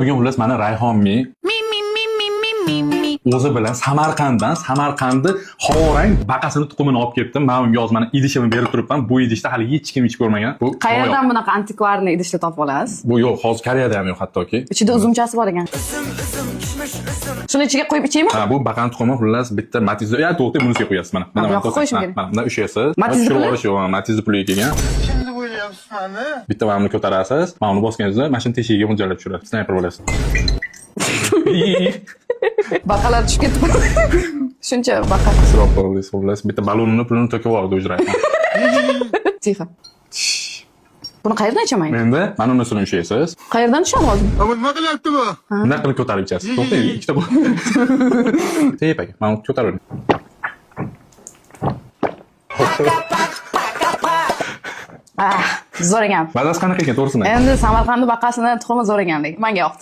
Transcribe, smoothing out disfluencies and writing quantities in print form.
bugun xullas mana Rayhonmi o'zi bilan Samarqandni havorang baqasini tuxumini olib keldim. Men unga yozmani idishimni berib turibman. Bu idishda hali hech kim ichib ko'rmagan. Bu Qayerdan bunaqa antikvarni idishni topib olasiz? Bu yo'q, hozir Koreyada ham yo'q hattoki. Ichida uzumchasi bor ekan. Shuni ichiga qo'yib ichaymi? Ha, bu baqani tuxumi xullas bitta Matizda, ya to'g'ri bunisiga qo'yasiz mana. Mana bu yoqqa qo'yishim kerak. Mana bundan ushlaysiz. Matizda puli? Yo'q, Matizda puliga kelgan. Kimni o'ylayapsizmi? Bitta mana buni ko'tarasiz. Mana buni bosganingizda mashina teshigiga mo'ljallab tushirasiz. Sniper bo'lasiz. Baqalar tushib ketdi. Shuncha baqa. Sirop bo'ldingiz xullas. Bitta balonini pulini to'kib yubordi o'jrayman. Tixo. Buni qayerdan ichaman? Endi mana unisini ushlaysiz. Qayerdan tushadi hozir? Nima qilyapti bu? Bunday qilib ko'tarib ichasiz. To'xtang, ikkita bu. Tepaga, mana ko'tarib. Zo'r ekan. Mazasi qanaqa ekan to'g'risini? Endi Samarqandning baqasini tuxumi zo'r ekan. Menga yoqdi.